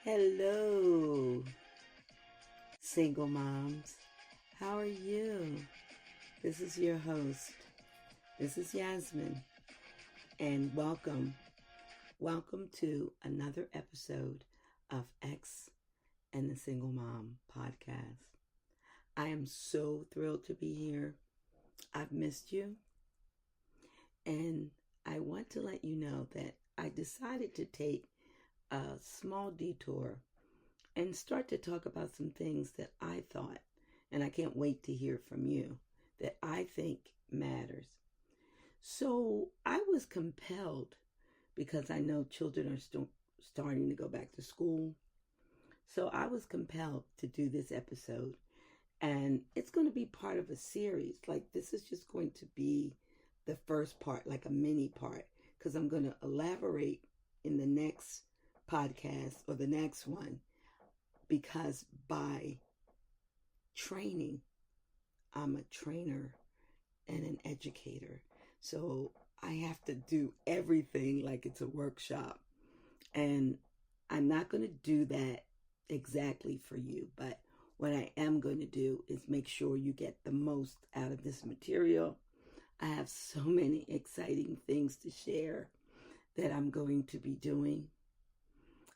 Hello, single moms. How are you? This is your host. This is Yasmin, and welcome. Welcome to another episode of X and the Single Mom podcast. I am so thrilled to be here. I've missed you, and I want to let you know that I decided to take a small detour and start to talk about some things that I thought, and I can't wait to hear from you, that I think matters. So I was compelled because I know children are starting to go back to school. So I was compelled to do this episode, and it's going to be part of a series. Like, this is just going to be the first part, like a mini part, because I'm going to elaborate in the next podcast or the next one, because by training, I'm a trainer and an educator. So I have to do everything like it's a workshop. And I'm not going to do that exactly for you, but what I am going to do is make sure you get the most out of this material. I have so many exciting things to share that I'm going to be doing.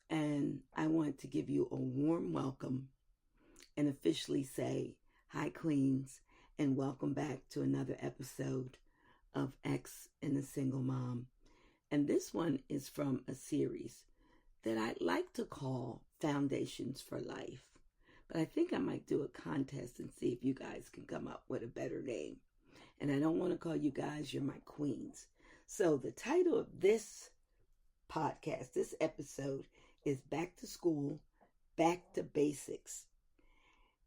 And I want to give you a warm welcome and officially say, hi, Queens, and welcome back to another episode of X and the Single Mom. And this one is from a series that I'd like to call Foundations for Life. But I think I might do a contest and see if you guys can come up with a better name. And I don't want to call you guys, you're my queens. So the title of this podcast, this episode, is Back to School, Back to Basics.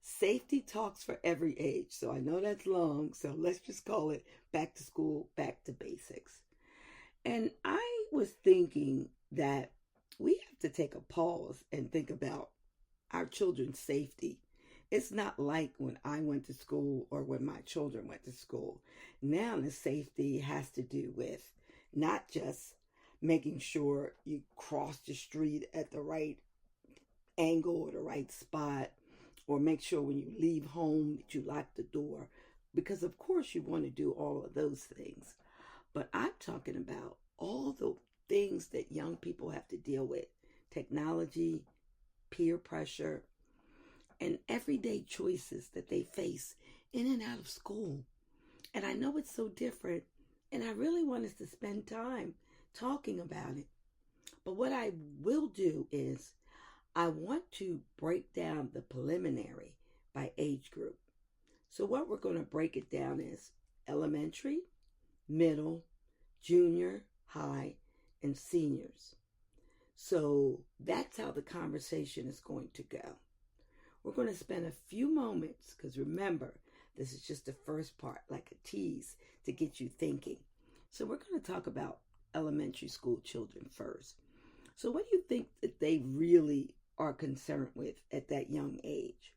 Safety talks for every age. So I know that's long, so let's just call it Back to School, Back to Basics. And I was thinking that we have to take a pause and think about our children's safety. It's not like when I went to school or when my children went to school. Now the safety has to do with not just making sure you cross the street at the right angle or the right spot, or make sure when you leave home that you lock the door, because of course you want to do all of those things. But I'm talking about all the things that young people have to deal with: technology, peer pressure, and everyday choices that they face in and out of school. And I know it's so different, and I really want us to spend time talking about it. But what I will do is I want to break down the preliminary by age group. So what we're going to break it down is elementary, middle, junior, high, and seniors. So that's how the conversation is going to go. We're going to spend a few moments, because remember, this is just the first part, like a tease to get you thinking. So we're going to talk about elementary school children first. So what do you think that they really are concerned with at that young age?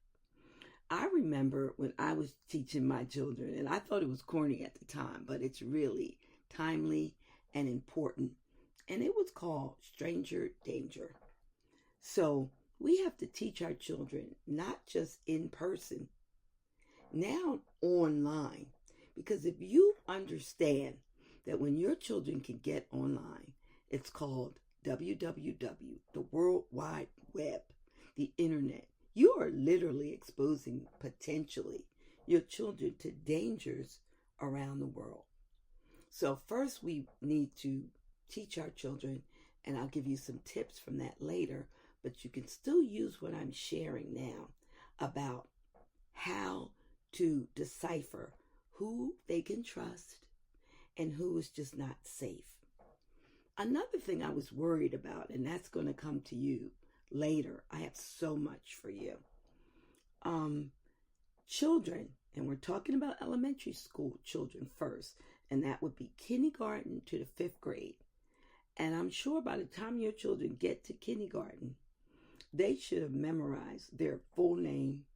I remember when I was teaching my children, and I thought it was corny at the time, but it's really timely and important. And it was called Stranger Danger. So we have to teach our children not just in person, now online. Because if you understand that when your children can get online, it's called www, the World Wide Web, the internet. You are literally exposing potentially your children to dangers around the world. So first we need to teach our children, and I'll give you some tips from that later, but you can still use what I'm sharing now about how to decipher who they can trust and who is just not safe. Another thing I was worried about, and that's going to come to you later. I have so much for you. Children, and we're talking about elementary school children first, and that would be kindergarten to the 5th grade. And I'm sure by the time your children get to kindergarten, they should have memorized their full name.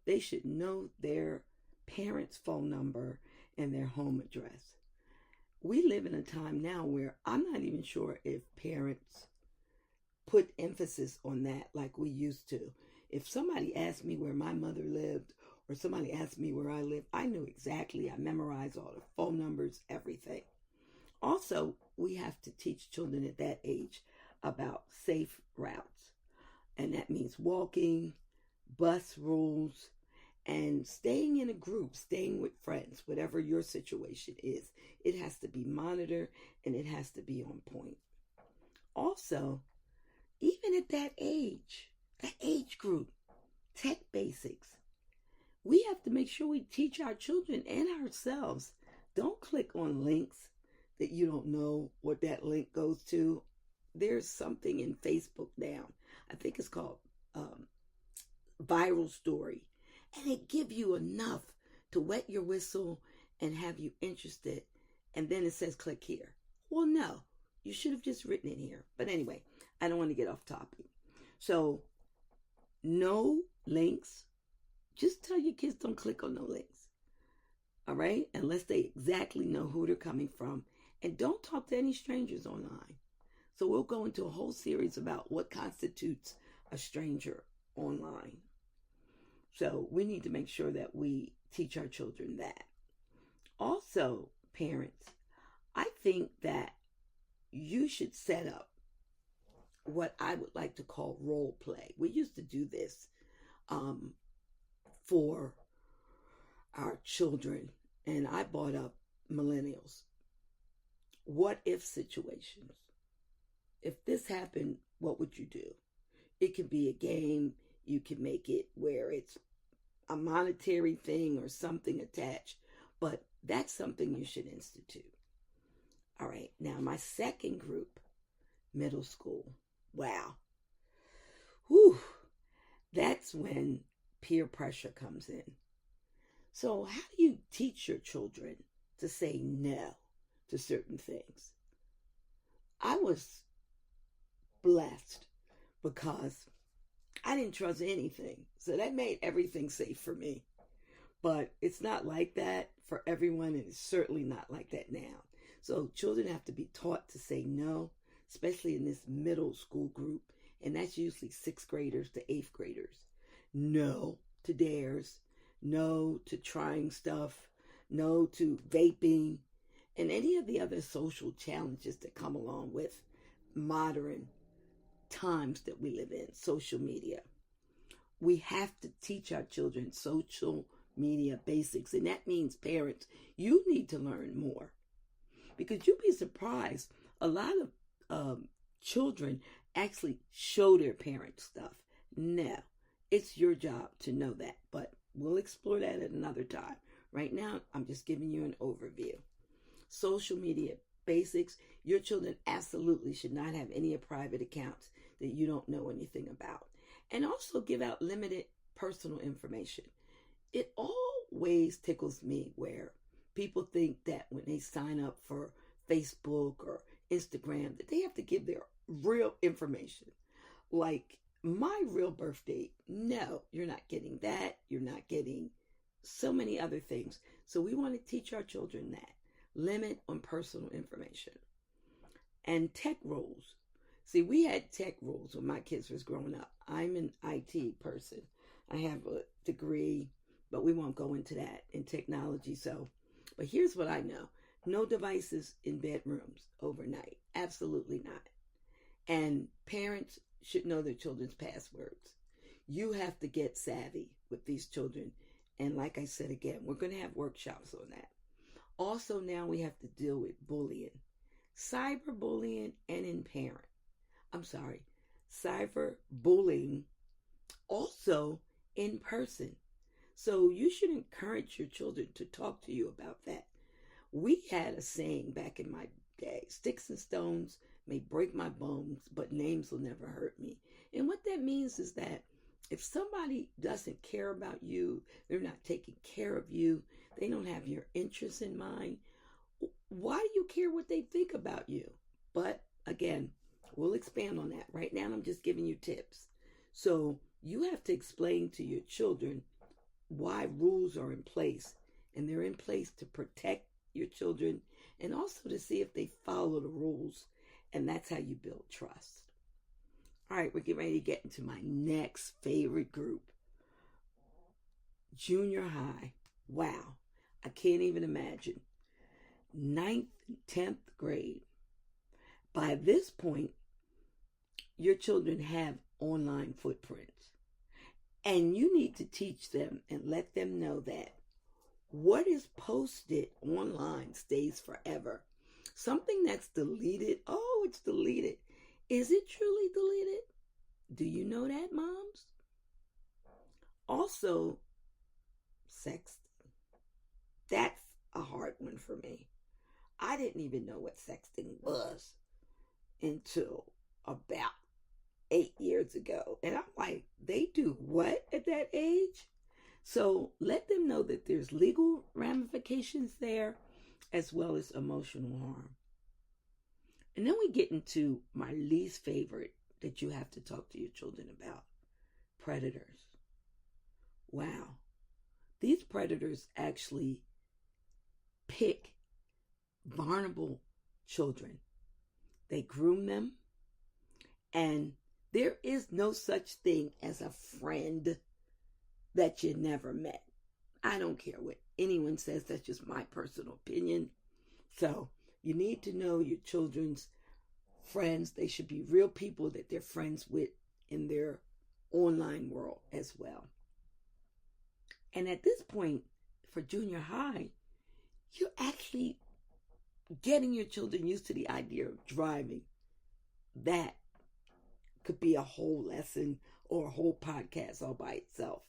They should know their parents' phone number and their home address. We live in a time now where I'm not even sure if parents put emphasis on that like we used to. If somebody asked me where my mother lived or somebody asked me where I live, I knew exactly. I memorized all the phone numbers, everything. Also, we have to teach children at that age about safe routes. And that means walking, bus rules, and staying in a group, staying with friends, whatever your situation is. It has to be monitored and it has to be on point. Also, even at that age group, tech basics, we have to make sure we teach our children and ourselves. Don't click on links that you don't know what that link goes to. There's something in Facebook now, I think it's called viral story, and it gives you enough to wet your whistle and have you interested, and then it says click here. Well, no, you should have just written it here. But anyway, I don't want to get off topic. So no links. Just tell your kids don't click on no links. All right? Unless they exactly know who they're coming from. And don't talk to any strangers online. So we'll go into a whole series about what constitutes a stranger online. So we need to make sure that we teach our children that. Also, parents, I think that you should set up what I would like to call role play. We used to do this for our children, and I brought up millennials. What if situations? If this happened, what would you do? It could be a game. You can make it where it's a monetary thing or something attached, but that's something you should institute. All right, now my second group, middle school. Wow. Whew. That's when peer pressure comes in. So how do you teach your children to say no to certain things? I was blessed because I didn't trust anything. So that made everything safe for me. But it's not like that for everyone, and it's certainly not like that now. So children have to be taught to say no, especially in this middle school group. And that's usually 6th graders to 8th graders. No to dares, no to trying stuff, no to vaping, and any of the other social challenges that come along with modern times that we live in, social media. We have to teach our children social media basics, and that means parents, you need to learn more, because you'd be surprised. A lot of children actually show their parents stuff. No, it's your job to know that, but we'll explore that at another time. Right now, I'm just giving you an overview. Social media basics. Your children absolutely should not have any private accounts that you don't know anything about. And also give out limited personal information. It always tickles me where people think that when they sign up for Facebook or Instagram that they have to give their real information. Like my real birth date. No, you're not getting that. You're not getting so many other things. So we want to teach our children that. Limit on personal information. And tech rules. See, we had tech rules when my kids was growing up. I'm an IT person. I have a degree, but we won't go into that in technology. But here's what I know. No devices in bedrooms overnight. Absolutely not. And parents should know their children's passwords. You have to get savvy with these children. And like I said again, we're going to have workshops on that. Also, now we have to deal with bullying, cyberbullying, and cyberbullying also in person. So you should encourage your children to talk to you about that. We had a saying back in my day, sticks and stones may break my bones, but names will never hurt me. And what that means is that if somebody doesn't care about you, they're not taking care of you, they don't have your interests in mind, why do you care what they think about you? But again, we'll expand on that. Right now, I'm just giving you tips. So you have to explain to your children why rules are in place. And they're in place to protect your children and also to see if they follow the rules. And that's how you build trust. All right, we're getting ready to get into my next favorite group. Junior high. Wow. I can't even imagine. 9th, 10th grade. By this point, your children have online footprints. And you need to teach them and let them know that what is posted online stays forever. Something that's deleted, oh, it's deleted. Is it truly deleted? Do you know that, moms? Also, sexting. That's a hard one for me. I didn't even know what sexting was until about 8 years ago. And I'm like, they do what at that age? So let them know that there's legal ramifications there as well as emotional harm. And then we get into my least favorite that you have to talk to your children about. Predators. Wow. These predators actually pick vulnerable children. They groom them. And there is no such thing as a friend that you never met. I don't care what anyone says. That's just my personal opinion. So you need to know your children's friends. They should be real people that they're friends with in their online world as well. And at this point, for junior high, you're actually getting your children used to the idea of driving. That could be a whole lesson or a whole podcast all by itself.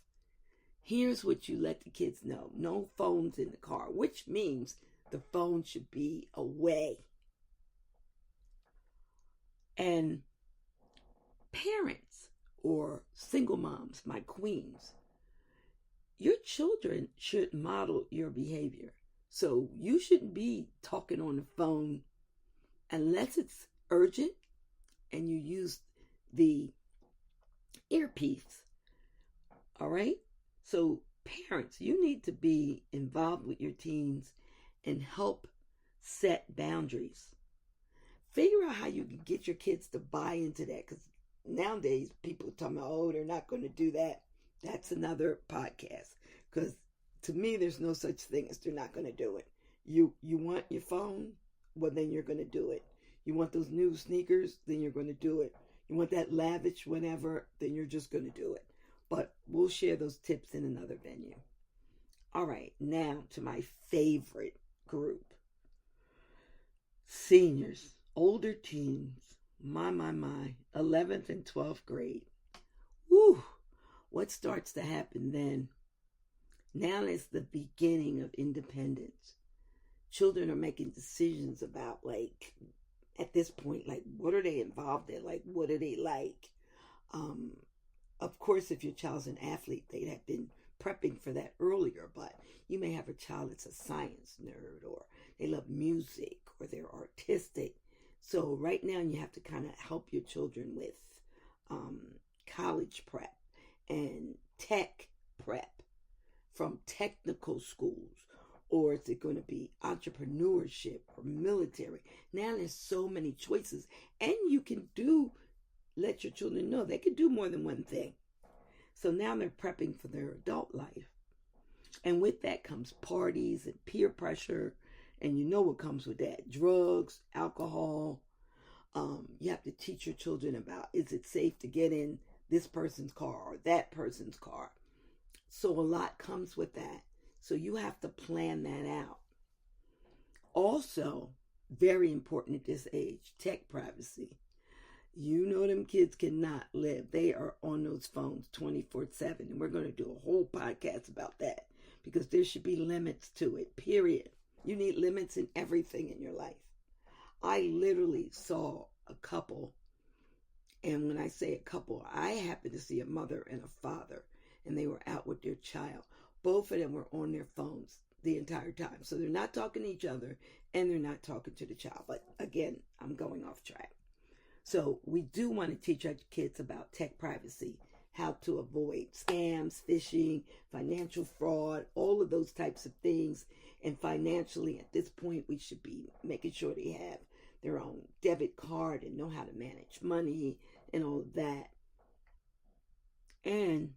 Here's what you let the kids know. No phones in the car, which means the phone should be away. And parents or single moms, my queens, your children should model your behavior. So you shouldn't be talking on the phone unless it's urgent and you use the earpiece. All right? So parents, you need to be involved with your teens and help set boundaries. Figure out how you can get your kids to buy into that, because nowadays people are talking about, oh, they're not going to do that. That's another podcast, because to me, there's no such thing as they're not going to do it. You want your phone? Well, then you're going to do it. You want those new sneakers? Then you're going to do it. You want that lavish whatever? Then you're just going to do it. But we'll share those tips in another venue. All right, now to my favorite group. Seniors, older teens, my, 11th and 12th grade. Woo! What starts to happen then? Now is the beginning of independence. Children are making decisions about, like, at this point, like, what are they involved in? Like, what are they like? Of course, if your child's an athlete, they'd have been prepping for that earlier, but you may have a child that's a science nerd, or they love music, or they're artistic. So right now you have to kind of help your children with college prep and tech prep from technical schools. Or is it going to be entrepreneurship or military? Now there's so many choices, and you can let your children know they can do more than one thing. So now they're prepping for their adult life. And with that comes parties and peer pressure. And you know what comes with that. Drugs, alcohol. You have to teach your children about, is it safe to get in this person's car or that person's car? So a lot comes with that. So you have to plan that out. Also, very important at this age, tech privacy. You know them kids cannot live. They are on those phones 24/7. And we're going to do a whole podcast about that, because there should be limits to it, period. You need limits in everything in your life. I literally saw a couple. And when I say a couple, I happened to see a mother and a father. And they were out with their child. Both of them were on their phones the entire time. So they're not talking to each other and they're not talking to the child. But again, I'm going off track. So we do want to teach our kids about tech privacy, how to avoid scams, phishing, financial fraud, all of those types of things. And financially, at this point, we should be making sure they have their own debit card and know how to manage money and all of that. And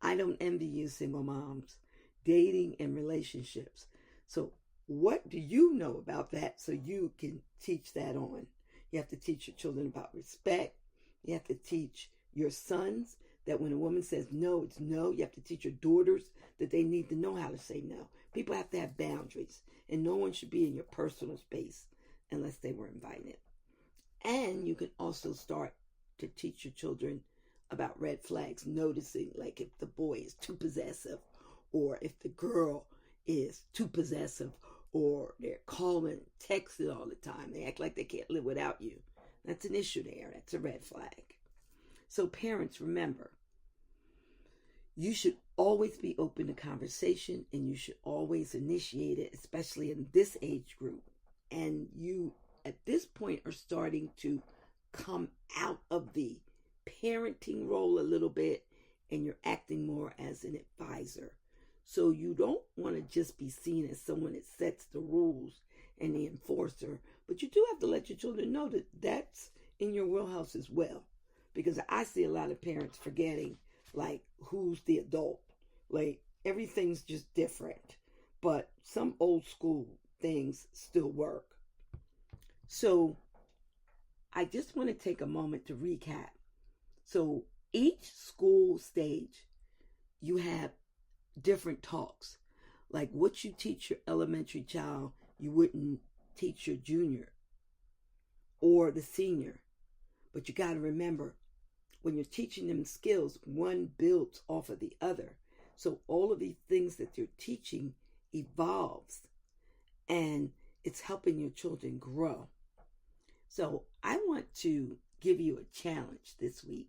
I don't envy you single moms, dating and relationships. So what do you know about that so you can teach that on? You have to teach your children about respect. You have to teach your sons that when a woman says no, it's no. You have to teach your daughters that they need to know how to say no. People have to have boundaries, and no one should be in your personal space unless they were invited. And you can also start to teach your children about red flags, noticing like if the boy is too possessive, or if the girl is too possessive, or they're calling, texting all the time. They act like they can't live without you. That's an issue there. That's a red flag. So parents, remember, you should always be open to conversation, and you should always initiate it, especially in this age group. And you, at this point, are starting to come out of the parenting role a little bit, and you're acting more as an advisor. So you don't want to just be seen as someone that sets the rules and the enforcer, but you do have to let your children know that that's in your wheelhouse as well. Because I see a lot of parents forgetting, like, who's the adult. Like, everything's just different. But some old school things still work. So I just want to take a moment to recap. So each school stage, you have different talks. Like what you teach your elementary child, you wouldn't teach your junior or the senior. But you got to remember, when you're teaching them skills, one builds off of the other. So all of these things that you're teaching evolves, and it's helping your children grow. So I want to give you a challenge this week.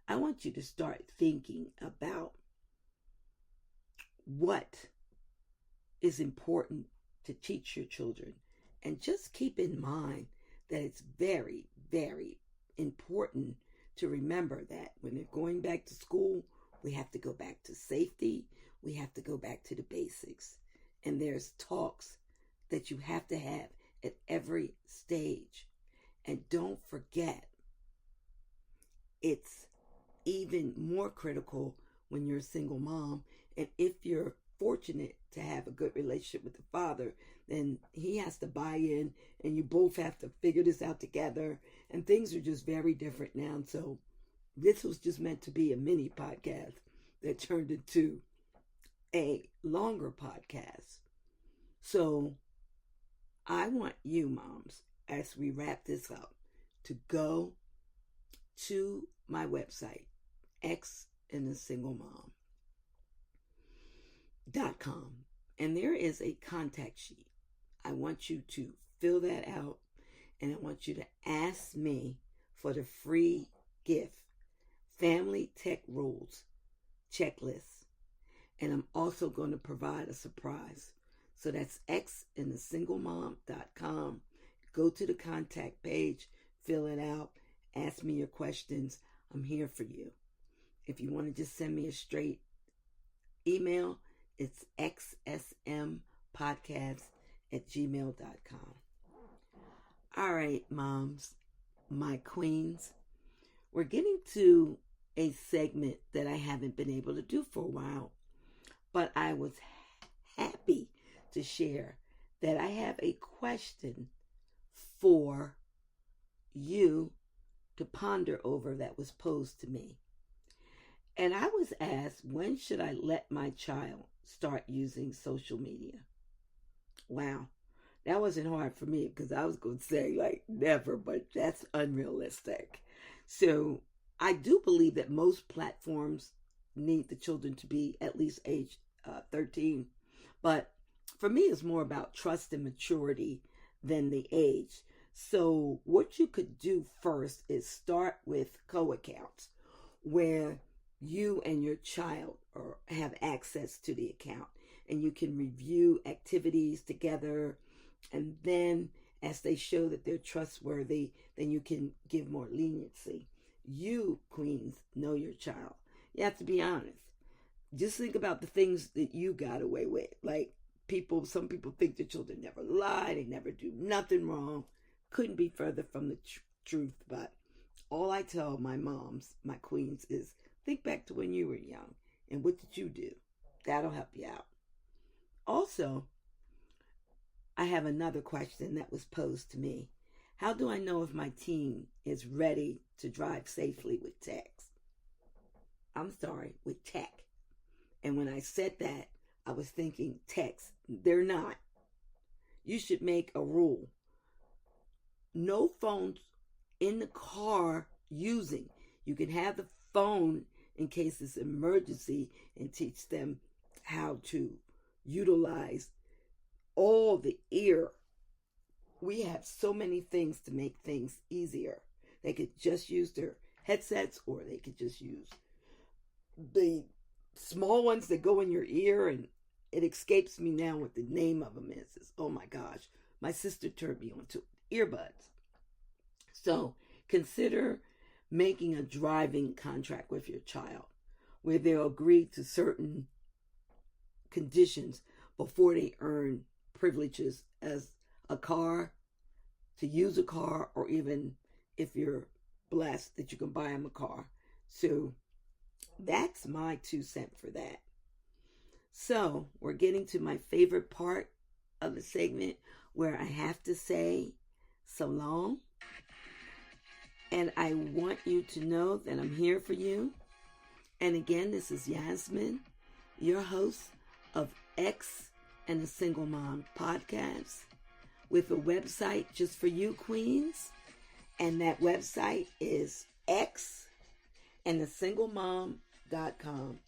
I want you to start thinking about what is important to teach your children. And just keep in mind that it's very, very important to remember that when they're going back to school, we have to go back to safety. We have to go back to the basics. And there's talks that you have to have at every stage. And don't forget, it's even more critical when you're a single mom. And if you're fortunate to have a good relationship with the father, then he has to buy in, and you both have to figure this out together. And things are just very different now. So this was just meant to be a mini podcast that turned into a longer podcast. So I want you moms, as we wrap this up, to go to my website, xandthesinglemom.com, and there is a contact sheet. I want you to fill that out, and I want you to ask me for the free gift, Family Tech Rules Checklist. And I'm also going to provide a surprise. So that's xandthesinglemom.com. Go to the contact page, fill it out, ask me your questions. I'm here for you. If you want to just send me a straight email, it's xsmpodcast@gmail.com. All right, moms, my queens, we're getting to a segment that I haven't been able to do for a while, but I was happy to share that I have a question for you to ponder over that was posed to me. And I was asked, when should I let my child start using social media? Wow, that wasn't hard for me, because I was going to say like never, but that's unrealistic. So I do believe that most platforms need the children to be at least age 13. But for me, it's more about trust and maturity than the age. So what you could do first is start with co-accounts where you and your child have access to the account, and you can review activities together. And then as they show that they're trustworthy, then you can give more leniency. You, queens, know your child. You have to be honest. Just think about the things that you got away with. Like some people think the children never lie, they never do nothing wrong. Couldn't be further from the truth, but all I tell my moms, my queens, is think back to when you were young and what did you do? That'll help you out. Also, I have another question that was posed to me. How do I know if my teen is ready to drive safely with tech? With tech. And when I said that, I was thinking text. They're not. You should make a rule. No phones in the car using. You can have the phone in case it's an emergency and teach them how to utilize all the ear. We have so many things to make things easier. They could just use their headsets, or they could just use the small ones that go in your ear, and it escapes me now what the name of them is. Oh my gosh. My sister turned me on to earbuds. So consider making a driving contract with your child where they'll agree to certain conditions before they earn privileges as a car, to use a car, or even if you're blessed that you can buy them a car. So that's my 2 cents for that. So we're getting to my favorite part of the segment where I have to say so long. And I want you to know that I'm here for you. And again, this is Yasmin, your host of X and the Single Mom podcast, with a website just for you queens. And that website is xandthesinglemom.com.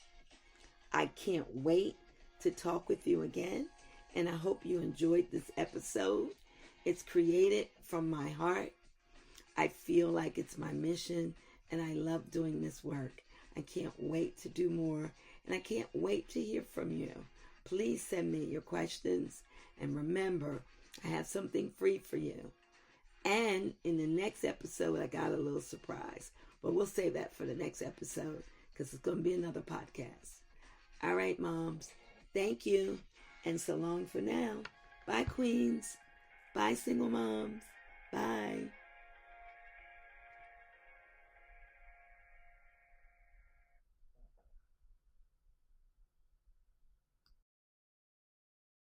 I can't wait to talk with you again, and I hope you enjoyed this episode. It's created from my heart. I feel like it's my mission, and I love doing this work. I can't wait to do more, and I can't wait to hear from you. Please send me your questions, and remember, I have something free for you. And in the next episode, I got a little surprise, but we'll save that for the next episode because it's going to be another podcast. All right, moms. Thank you. And so long for now. Bye, queens. Bye, single moms. Bye.